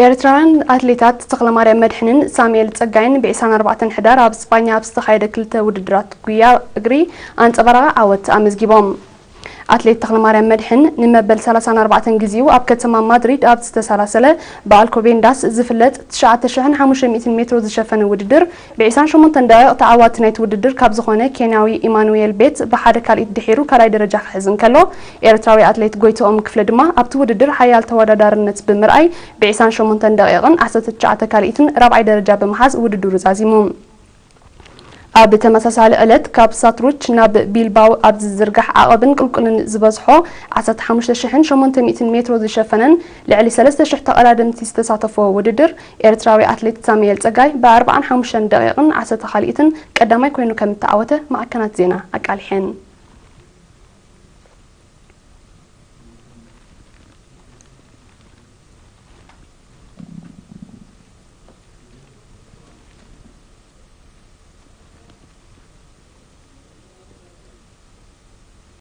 ኤርትራውያን አትሌታት ተክለማርያም መድሕንን ሳሙኤል ጸጋይን ብ24 ሕዳር ኣብ እስፓኛ ኣብ ዝተኻየደ ክልተ ውድድራት ጉያ እግሪ ኣንጸባረቓ ዓወት ኣመዝጊቦም አትሌት ተክለማርያም መድሕን ንመበል 34 ግዚኡ ኣብ ከተማ ማድሪድ ኣብ ዝተሰላሰለ በአልኮቤንዳስ ዝፍለጥ 9500 ሜትሮ ዝሸፈነ ውድድር ብ28 ደቂቕ ተዓዋቲ ናይቲ ውድድር ካብ ዝኾነ ኬንያዊ ኢማኑኤል ቤት ብሓደ ካልኢት ድሒሩ ካልኣይ ደረጃ ክሕዝን ከሎ ኤርትራዊ አትሌት ጎይቶኦም ክፍለ ድማ ኣብቲ ውድድር ሓያል ተወዳዳርነት ብምርኣይ ብ28 ደቂቕን 19 ካልኢትን ራብዓይ ደረጃ ብምሓዝ ውድድሩ ዛዚሙ ኣብ ተመሳሳሊ ዕለት ካብ ሳትሩች ናብ ቢልባው ኣብ ዝዝርጋሕ ዓቐብን ቅልቁልን ዝበዝሖ 15800 ሜትሮ ዝሸፈነን ልዕሊ 3000 ተቐዳደምቲ ዝተሳተፈ ውድድር ኤርትራዊ አትሌት ሳሙኤል ጸጋይ ብ45 ደቂቕን 10 ካልኢትን ቀዳማይ ኮይኑ ከም ተዓወተ ማዕከናት ዜና ኣቃሊሐን